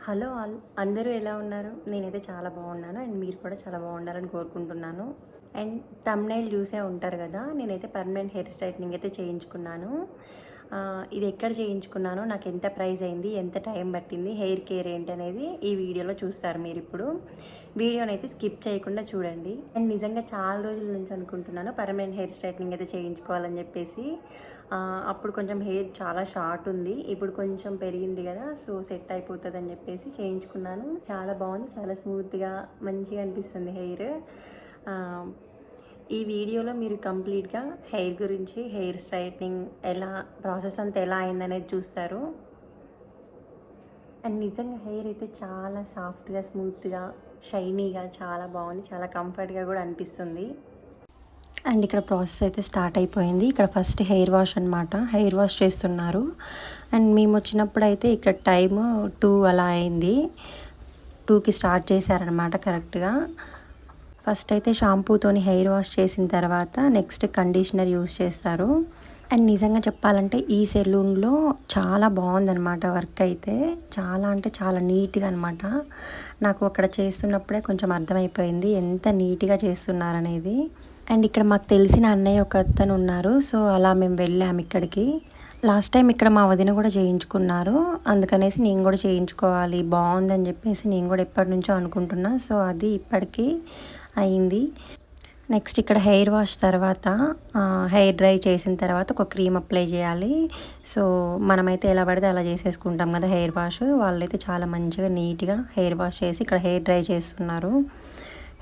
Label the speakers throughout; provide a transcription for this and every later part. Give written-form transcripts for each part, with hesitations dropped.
Speaker 1: Hello అందరూ ఎలా ఉన్నారు? నేనైతే చాలా బాగున్నాను అండ్ మీరు కూడా చాలా బాగుండాలని కోరుకుంటున్నాను. అండ్ థంబ్‌నెయిల్ చూసే ఉంటారు కదా! నేనైతే పర్మనెంట్ హెయిర్ స్ట్రైట్నింగ్ అయితే చేయించుకున్నాను. ఇది ఎక్కడ చేయించుకున్నానో, నాకు ఎంత ప్రైస్ అయింది, ఎంత టైం పట్టింది, హెయిర్ కేర్ ఏంటనేది ఈ వీడియోలో చూస్తారు మీరిప్పుడు. వీడియోనైతే స్కిప్ చేయకుండా చూడండి. అండ్ నిజంగా చాలా రోజుల నుంచి అనుకుంటున్నాను పర్మనెంట్ హెయిర్ స్ట్రైట్నింగ్ అయితే చేయించుకోవాలని చెప్పేసి. అప్పుడు కొంచెం హెయిర్ చాలా షార్ట్ ఉంది, ఇప్పుడు కొంచెం పెరిగింది కదా, సో సెట్ అయిపోతుంది అని చెప్పేసి చేయించుకున్నాను. చాలా బాగుంది, చాలా స్మూత్గా మంచిగా అనిపిస్తుంది హెయిర్. ఈ వీడియోలో మీరు కంప్లీట్గా హెయిర్ గురించి, హెయిర్ స్ట్రైట్నింగ్ ఎలా ప్రాసెస్ అంతా ఎలా అయిందనేది చూస్తారు. అండ్ నిజంగా హెయిర్ అయితే చాలా సాఫ్ట్గా, స్మూత్గా, షైనీగా చాలా బాగుంది, చాలా కంఫర్ట్గా కూడా అనిపిస్తుంది. అండ్ ఇక్కడ ప్రాసెస్ అయితే స్టార్ట్ అయిపోయింది. ఇక్కడ ఫస్ట్ హెయిర్ వాష్ అనమాట, హెయిర్ వాష్ చేస్తున్నారు. అండ్ మేము వచ్చినప్పుడు అయితే ఇక్కడ టైము 2 అలా అయింది. 2కి స్టార్ట్ చేశారనమాట కరెక్ట్గా. ఫస్ట్ అయితే షాంపూతోని హెయిర్ వాష్ చేసిన తర్వాత నెక్స్ట్ కండిషనర్ యూస్ చేస్తారు. అండ్ నిజంగా చెప్పాలంటే ఈ సెలూన్లో చాలా బాగుందనమాట వర్క్ అయితే. చాలా అంటే చాలా నీట్గా అనమాట. నాకు అక్కడ చేస్తున్నప్పుడే కొంచెం అర్థమైపోయింది ఎంత నీట్గా చేస్తున్నారనేది. అండ్ ఇక్కడ మాకు తెలిసిన అన్నయ్య ఒక అతను ఉన్నారు, సో అలా మేము వెళ్ళాము ఇక్కడికి. లాస్ట్ టైం ఇక్కడ మా వదిన కూడా చేయించుకున్నారు, అందుకనేసి నేను కూడా చేయించుకోవాలి బాగుందని చెప్పేసి నేను కూడా ఎప్పటి నుంచో అనుకుంటున్నా. సో అది ఇప్పటికీ అయింది. నెక్స్ట్ ఇక్కడ హెయిర్ వాష్ తర్వాత హెయిర్ డ్రై చేసిన తర్వాత ఒక క్రీమ్ అప్లై చేయాలి. సో మనమైతే ఎలా పడితే అలా చేసేసుకుంటాం కదా హెయిర్ వాష్. వాళ్ళైతే చాలా మంచిగా నీట్గా హెయిర్ వాష్ చేసి ఇక్కడ హెయిర్ డ్రై చేస్తున్నారు.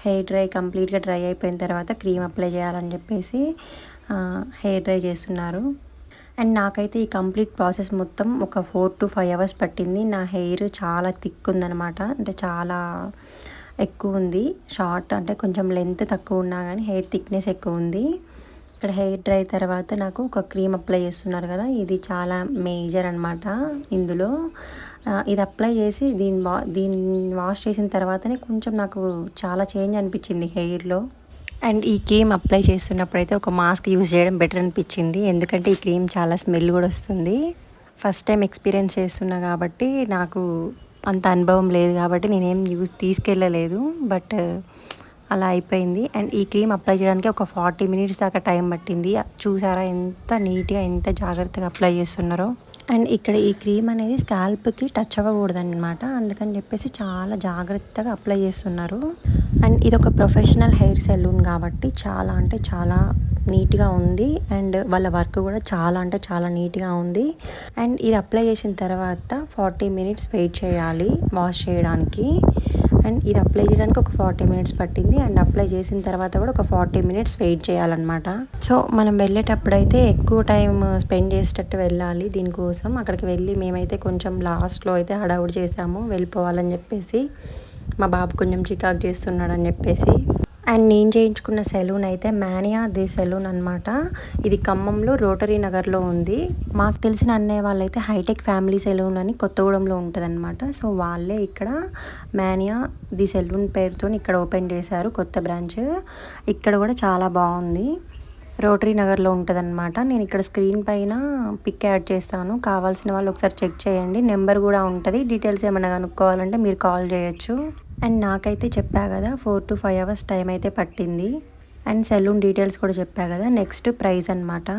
Speaker 1: హెయిర్ డ్రై కంప్లీట్గా డ్రై అయిపోయిన తర్వాత క్రీమ్ అప్లై చేయాలని చెప్పేసి హెయిర్ డ్రై చేస్తున్నారు. అండ్ నాకైతే ఈ కంప్లీట్ ప్రాసెస్ మొత్తం ఒక 4 to 5 అవర్స్ పట్టింది. నా హెయిర్ చాలా థిక్ ఉందనమాట, అంటే చాలా ఎక్కువ ఉంది. షార్ట్ అంటే కొంచెం లెంత్ తక్కువ ఉన్నా కానీ హెయిర్ థిక్నెస్ ఎక్కువ ఉంది. ఇక్కడ హెయిర్ డ్రై తర్వాత నాకు ఒక క్రీమ్ అప్లై చేస్తున్నారు కదా, ఇది చాలా మేజర్ అనమాట ఇందులో. ఇది అప్లై చేసి దీన్ని వాష్ చేసిన తర్వాతనే కొంచెం నాకు చాలా చేంజ్ అనిపించింది హెయిర్లో. అండ్ ఈ క్రీమ్ అప్లై చేస్తున్నప్పుడు అయితే ఒక మాస్క్ యూజ్ చేయడం బెటర్ అనిపించింది, ఎందుకంటే ఈ క్రీమ్ చాలా స్మెల్ కూడా వస్తుంది. ఫస్ట్ టైం ఎక్స్పీరియన్స్ చేస్తున్నా కాబట్టి నాకు అంత అనుభవం లేదు కాబట్టి నేనేం తీసుకెళ్ళలేదు, బట్ అలా అయిపోయింది. అండ్ ఈ క్రీమ్ అప్లై చేయడానికి ఒక 40 minutes దాకా టైం పట్టింది. చూసారా ఎంత నీట్గా, ఎంత జాగ్రత్తగా అప్లై చేస్తున్నారో. అండ్ ఇక్కడ ఈ క్రీమ్ అనేది స్కాల్ప్కి టచ్ అవ్వకూడదన్నమాట, అందుకని చెప్పేసి చాలా జాగ్రత్తగా అప్లై చేస్తున్నారు. అండ్ ఇది ఒక ప్రొఫెషనల్ హెయిర్ సెలూన్ కాబట్టి చాలా అంటే చాలా నీట్గా ఉంది. అండ్ వాళ్ళ వర్క్ కూడా చాలా అంటే చాలా నీట్గా ఉంది. అండ్ ఇది అప్లై చేసిన తర్వాత 40 minutes వెయిట్ చేయాలి వాష్ చేయడానికి. అండ్ ఇది అప్లై చేయడానికి ఒక 40 minutes పట్టింది. అండ్ అప్లై చేసిన తర్వాత కూడా ఒక 40 minutes వెయిట్ చేయాలన్నమాట. సో మనం వెళ్ళేటప్పుడు అయితే ఎక్కువ టైం స్పెండ్ చేసేటట్టు వెళ్ళాలి దీనికోసం. అక్కడికి వెళ్ళి మేమైతే కొంచెం లాస్ట్లో అయితే హడావుడి చేసాము వెళ్ళిపోవాలని చెప్పేసి, మా బాబు కొంచెం చికాకు చేస్తున్నాడని చెప్పేసి. అండ్ నేను చేయించుకున్న సెలూన్ అయితే మానియా ది సెలూన్ అనమాట. ఇది ఖమ్మంలో రోటరీ నగర్లో ఉంది. మాకు తెలిసిన అన్నయ్య వాళ్ళైతే హైటెక్ ఫ్యామిలీ సెలూన్ అని కొత్తగూడెంలో ఉంటుంది అనమాట. సో వాళ్ళే ఇక్కడ మానియా ది సెలూన్ పేరుతో ఇక్కడ ఓపెన్ చేశారు కొత్త బ్రాంచ్. ఇక్కడ కూడా చాలా బాగుంది, రోటరీ నగర్లో ఉంటుందన్నమాట. నేను ఇక్కడ స్క్రీన్ పైన పిక్ యాడ్ చేస్తాను, కావాల్సిన వాళ్ళు ఒకసారి చెక్ చేయండి. నెంబర్ కూడా ఉంటుంది, డీటెయిల్స్ ఏమైనా కనుక్కోవాలంటే మీరు కాల్ చేయొచ్చు. అండ్ నాకైతే చెప్పా కదా 4 to 5 అవర్స్ టైం అయితే పట్టింది. అండ్ సెలూన్ డీటెయిల్స్ కూడా చెప్పా కదా. నెక్స్ట్ ప్రైస్ అనమాట.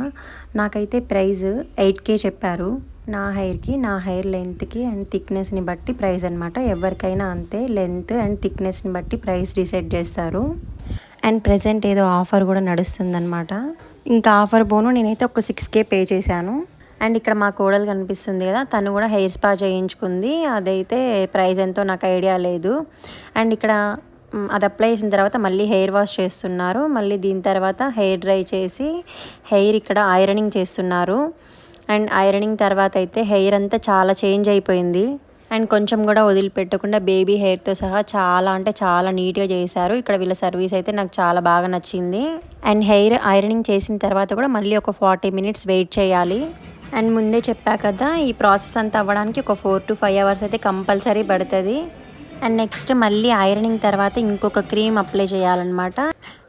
Speaker 1: నాకైతే ప్రైస్ 8K చెప్పారు నా హెయిర్కి, నా హెయిర్ లెంత్కి అండ్ థిక్నెస్ని బట్టి ప్రైస్ అనమాట. ఎవరికైనా అంతే, లెంత్ అండ్ థిక్నెస్ని బట్టి ప్రైస్ డిసైడ్ చేస్తారు. అండ్ ప్రెజెంట్ ఏదో ఆఫర్ కూడా నడుస్తుందన్నమాట. ఇంకా ఆఫర్ పోను నేనైతే ఒక 6K పే చేశాను. అండ్ ఇక్కడ మా కోడలు కనిపిస్తుంది కదా, తను కూడా హెయిర్ స్పా చేయించుకుంది. అదైతే ప్రైస్ ఎంతో నాకు ఐడియా లేదు. అండ్ ఇక్కడ అది అప్లై చేసిన తర్వాత మళ్ళీ హెయిర్ వాష్ చేస్తున్నారు. మళ్ళీ దీని తర్వాత హెయిర్ డ్రై చేసి హెయిర్ ఇక్కడ ఐరనింగ్ చేస్తున్నారు. అండ్ ఐరనింగ్ తర్వాత అయితే హెయిర్ అంతా చాలా చేంజ్ అయిపోయింది. అండ్ కొంచెం కూడా వదిలిపెట్టకుండా బేబీ హెయిర్తో సహా చాలా అంటే చాలా నీట్గా చేశారు. ఇక్కడ వీళ్ళ సర్వీస్ అయితే నాకు చాలా బాగా నచ్చింది. అండ్ హెయిర్ ఐరనింగ్ చేసిన తర్వాత కూడా మళ్ళీ ఒక 40 minutes వెయిట్ చేయాలి. అండ్ ముందే చెప్పా కదా, ఈ ప్రాసెస్ అంతా అవ్వడానికి ఒక 4 to 5 అవర్స్ అయితే కంపల్సరీ పడుతుంది. అండ్ నెక్స్ట్ మళ్ళీ ఐరనింగ్ తర్వాత ఇంకొక క్రీమ్ అప్లై చేయాలన్నమాట.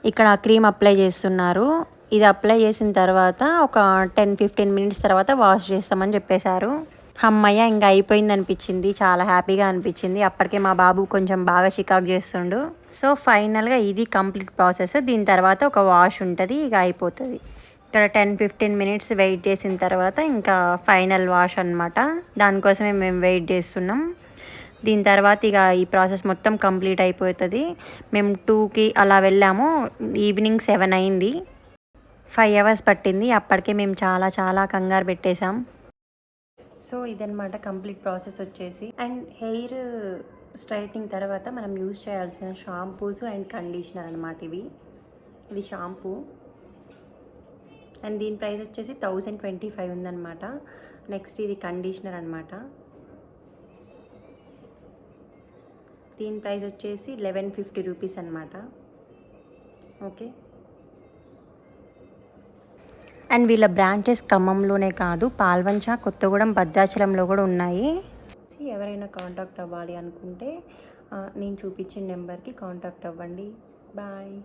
Speaker 1: ఇక్కడ ఆ క్రీమ్ అప్లై చేస్తున్నారు. ఇది అప్లై చేసిన తర్వాత ఒక 10-15 minutes తర్వాత వాష్ చేస్తామని చెప్పేశారు. అమ్మయ్య ఇంకా అయిపోయింది అనిపించింది, చాలా హ్యాపీగా అనిపించింది. అప్పటికే మా బాబు కొంచెం బాగా చికాకు చేస్తుండు. సో ఫైనల్గా ఇది కంప్లీట్ ప్రాసెస్. దీని తర్వాత ఒక వాష్ ఉంటుంది, ఇక అయిపోతుంది. ఇక్కడ 10-15 మినిట్స్ వెయిట్ చేసిన తర్వాత ఇంకా ఫైనల్ వాష్ అనమాట. దానికోసమే మేము వెయిట్ చేస్తున్నాం. దీని తర్వాత ఇక ఈ ప్రాసెస్ మొత్తం కంప్లీట్ అయిపోతుంది. మేము 2కి అలా వెళ్ళాము, ఈవినింగ్ 7 అయింది. 5 అవర్స్ పట్టింది. అప్పటికే మేము చాలా చాలా కంగారు పెట్టేశాం. సో ఇదనమాట కంప్లీట్ ప్రాసెస్ వచ్చేసి. అండ్ హెయిర్ స్ట్రైట్నింగ్ తర్వాత మనం యూజ్ చేయాల్సిన షాంపూస్ అండ్ కండిషనర్ అనమాట ఇవి. ఇది షాంపూ అండ్ దీని ప్రైస్ వచ్చేసి 1025 ఉందన్నమాట. నెక్స్ట్ ఇది కండిషనర్ అనమాట. దీని ప్రైస్ వచ్చేసి 1150 రూపీస్ అనమాట. ఓకే. అండ్ వీళ్ళ బ్రాంచెస్ ఖమ్మంలోనే కాదు, పాల్వంచ, కొత్తగూడెం, భద్రాచలంలో కూడా ఉన్నాయి. ఎవరైనా కాంటాక్ట్ అవ్వాలి అనుకుంటే నేను చూపించిన నెంబర్కి కాంటాక్ట్ అవ్వండి. బాయ్.